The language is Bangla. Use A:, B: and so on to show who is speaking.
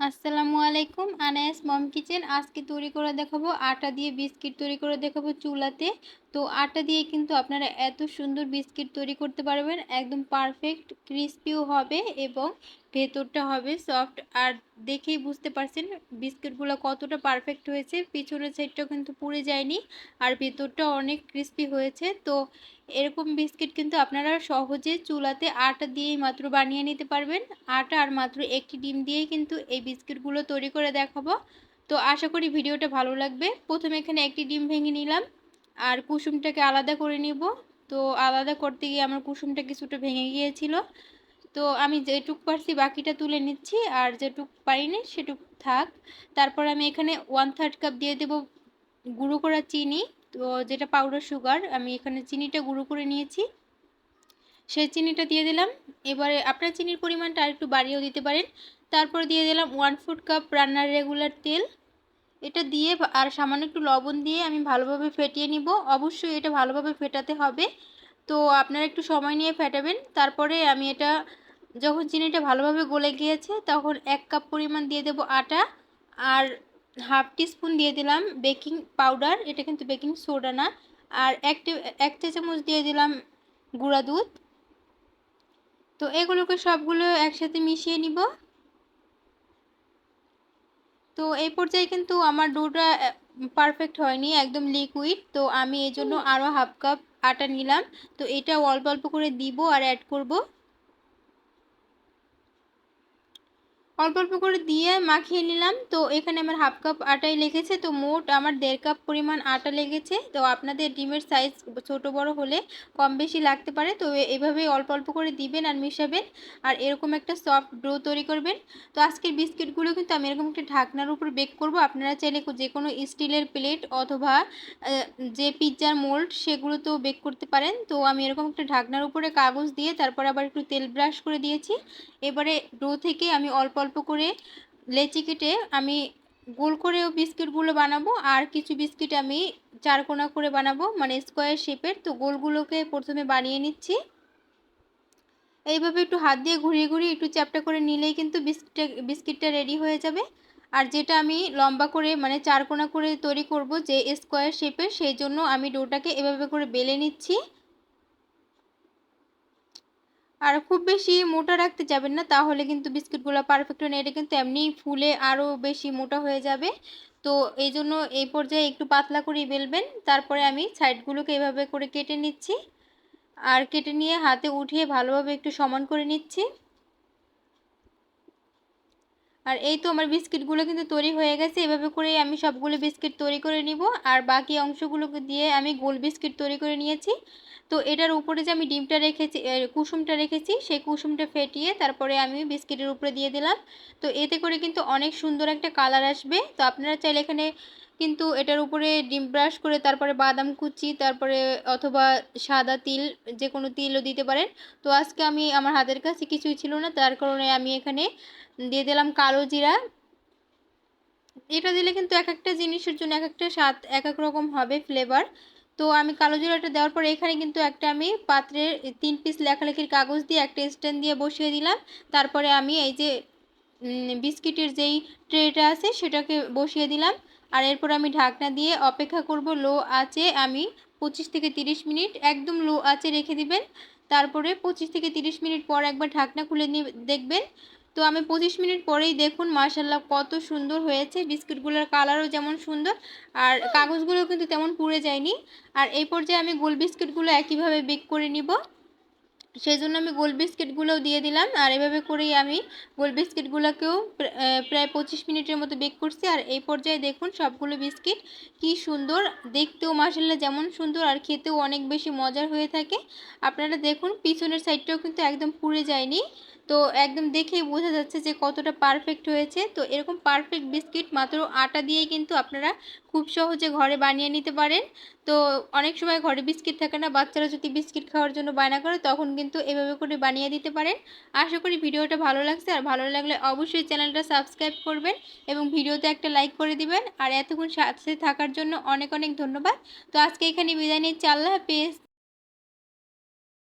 A: আসসালামু আলাইকুম, আনায়াস মম কিচেন। আজকে তৈরি করে দেখাবো আটা দিয়ে বিস্কিট তৈরি করে দেখাবো চুলাতে। তো আটা দিয়ে কিন্তু আপনারা এত সুন্দর বিস্কিট তৈরি করতে পারবেন, একদম পারফেক্ট ক্রিস্পিও হবে এবং ভেতরটা হবে সফট। আর দেখেই বুঝতে পারছেন বিস্কিটগুলো কতটা পারফেক্ট হয়েছে, পিছনের সাইডটাও কিন্তু পুড়ে যায়নি আর ভেতরটা অনেক ক্রিস্পি হয়েছে। তো এরকম বিস্কিট কিন্তু আপনারা সহজে চুলাতে আটা দিয়েই মাত্র বানিয়ে নিতে পারবেন। আটা আর মাত্র একটি ডিম দিয়েই কিন্তু এই বিস্কিটগুলো তৈরি করে দেখাবো। তো আশা করি ভিডিওটা ভালো লাগবে। প্রথমে এখানে একটি ডিম ভেঙে নিলাম আর কুসুমটাকে আলাদা করে নিব। তো আলাদা করতে গিয়ে আমার কুসুমটা কিছুটা ভেঙে গিয়েছিল, তো আমি যেটুক পারছি বাকিটা তুলে নিচ্ছি আর যেটুক পারিনি সেটুক থাক। তারপর আমি এখানে 1/3 কাপ দিয়ে দেব গুঁড়ো করা চিনি, তো যেটা পাউডার সুগার। আমি এখানে চিনিটা গুঁড়ো করে নিয়েছি, সেই চিনিটা দিয়ে দিলাম। এবারে আপনার চিনির পরিমাণটা আর একটু বাড়িয়েও দিতে পারেন। তারপর দিয়ে দিলাম 1/4 কাপ রান্নার রেগুলার তেল। এটা দিয়ে আর সামান্য একটু লবণ দিয়ে আমি ভালোভাবে ফেটিয়ে নিব। অবশ্যই এটা ভালোভাবে ফেটাতে হবে, তো আপনারা একটু সময় নিয়ে ফেটাবেন। তারপরে আমি এটা যখন চিনিটা ভালোভাবে গলে গিয়েছে তখন 1 কাপ পরিমাণ দিয়ে দেব আটা আর হাফ টিস্পুন দিয়ে দিলাম বেকিং পাউডার, এটা কিন্তু বেকিং সোডা না। আর এক চা চামচ দিয়ে দিলাম গুঁড়া দুধ। তো এগুলোকে সবগুলো একসাথে মিশিয়ে নিব। তো এই পর্যায়ে কিন্তু আমার ডোটা পারফেক্ট হয়নি, একদম লিকুইড। তো আমি এই জন্য আরও হাফ কাপ আটা নিলাম। তো এটা অল্প অল্প করে দিব আর অ্যাড করব। অল্প অল্প করে দিয়ে মাখিয়ে নিলাম। তো এখানে আমার হাফ কাপ আটাই লেগেছে, তো মোট আমার 1.5 কাপ পরিমাণ আটা লেগেছে। তো আপনাদের ডিমের সাইজ ছোট বড় হলে কম বেশি লাগতে পারে, তো এভাবেই অল্প অল্প করে দিবেন আর মিশাবেন আর এরকম একটা সফট ডো তৈরি করবেন। তো আজকের বিস্কিটগুলো কিন্তু আমি এরকম একটা ঢাকনার উপর বেক করব। আপনারা চাইলে যে কোনো স্টিলের প্লেট অথবা যে পিৎজার মোল্ড সেগুলোতেও বেক করতে পারেন। তো আমি এরকম একটা ঢাকনার উপরে কাগজ দিয়ে তারপর আবার একটু তেল ব্রাশ করে দিয়েছি। এবারে ডো থেকে আমি অল্প অল্প করে লেচি কেটে আমি গোল করেও বিস্কিটগুলো বানাবো আর কিছু বিস্কিট আমি চারকোনা করে বানাবো, মানে স্কোয়ার শেপের। তো গোলগুলোকে প্রথমে বানিয়ে নিচ্ছি। এইভাবে একটু হাত দিয়ে ঘুরিয়ে ঘুরিয়ে একটু চ্যাপ্টা করে নিলেই কিন্তু বিস্কিটটা রেডি হয়ে যাবে। আর যেটা আমি লম্বা করে মানে চারকোনা করে তৈরি করব যে স্কোয়ার শেপের, সেই জন্য আমি ডোটাকে এভাবে করে বেলে নিচ্ছি। আর খুব বেশি মোটা রাখতে যাবেন না, তাহলে কিন্তু বিস্কিটগুলো পারফেক্ট হয় না। এটা কিন্তু এমনিই ফুলে আরও বেশি মোটা হয়ে যাবে। তো এই জন্য এই পর্যায়ে একটু পাতলা করেই বেলবেন। তারপরে আমি সাইডগুলোকে এভাবে করে কেটে নিচ্ছি আর কেটে নিয়ে হাতে উঠিয়ে ভালোভাবে একটু সমান করে নিচ্ছি। আর এই তো আমার বিস্কিটগুলো কিন্তু তৈরি হয়ে গেছে। এভাবে করে আমি সবগুলো বিস্কিট তৈরি করে নিব আর বাকি অংশগুলোকে দিয়ে আমি গোল বিস্কিট তৈরি করে নিয়েছি। তো এটার উপরে যে আমি ডিমটা রেখেছি, কুসুমটা রেখেছি, সেই কুসুমটা ফেটিয়ে তারপরে আমি বিস্কিটের উপরে দিয়ে দিলাম। তো এতে করে কিন্তু অনেক সুন্দর একটা কালার আসবে। তো আপনারা চাইলে এখানে কিন্তু এটার উপরে ডিম ব্রাশ করে তারপরে বাদাম কুচি, তারপরে অথবা সাদা তিল, যে কোনো তিলও দিতে পারেন। তো আজকে আমি আমার হাতের কাছে কিছুই ছিল না, তার কারণে আমি এখানে দিয়ে দিলাম কালো জিরা। এটা দিলে কিন্তু এক একটা জিনিসের জন্য এক একটা স্বাদ এক এক রকম হবে ফ্লেভার। তো আমি কালো জিরাটা দেওয়ার পরে এখানে কিন্তু একটা আমি পাত্রের 3 পিস লেখালেখির কাগজ দিয়ে একটা স্ট্যান্ড দিয়ে বসিয়ে দিলাম। তারপরে আমি এই যে বিস্কিটের যেই ট্রেটা আছে সেটাকে বসিয়ে দিলাম। আর এরপর আমি ঢাকনা দিয়ে অপেক্ষা করব লো আঁচে। আমি 25 থেকে 30 মিনিট একদম লো আঁচে রেখে দিবেন। তারপরে 25 থেকে 30 মিনিট পর একবার ঢাকনা খুলে নিয়ে দেখবেন। তো আমি 25 মিনিট পরেই দেখুন মাশাআল্লাহ কত সুন্দর হয়েছে। বিস্কিটগুলোর কালারও যেমন সুন্দর আর কাগজগুলো কিন্তু তেমন পুড়ে যায়নি। আর এই পর্যায়ে আমি গোল বিস্কিটগুলো একইভাবে বেক করে নিব, সেই জন্য আমি গোল বিস্কিটগুলোও দিয়ে দিলাম। আর এভাবে করেই আমি গোল বিস্কিটগুলোকেও প্রায় 25 মিনিটের মতো বেক করছি। আর এই পর্যায়ে দেখুন সবগুলো বিস্কিট কি সুন্দর, দেখতেও মাশাআল্লাহ যেমন সুন্দর আর খেতেও অনেক বেশি মজার হয়ে থাকে। আপনারা দেখুন পিছনের সাইডটাও কিন্তু একদম পুড়ে যায়নি। তো একদম দেখেই বোঝা যাচ্ছে যে কতটা পারফেক্ট হয়েছে। তো এরকম পারফেক্ট বিস্কিট মাত্র আটা দিয়েই কিন্তু আপনারা খুব সহজে ঘরে বানিয়ে নিতে পারেন। তো অনেক সময় ঘরে বিস্কিট থাকে না, বাচ্চারা যদি বিস্কিট খাওয়ার জন্য বায়না করে তখন কিন্তু এভাবে করে বানিয়ে দিতে পারেন। আশা করি ভিডিওটা ভালো লাগছে, আর ভালো লাগলে অবশ্যই চ্যানেলটা সাবস্ক্রাইব করবেন এবং ভিডিওতে একটা লাইক করে দিবেন। আর এতক্ষণ সাথে থাকার জন্য অনেক অনেক ধন্যবাদ। তো আজকে এখানে বিদায় নিচ্ছি। আল্লাহ হাফেজ।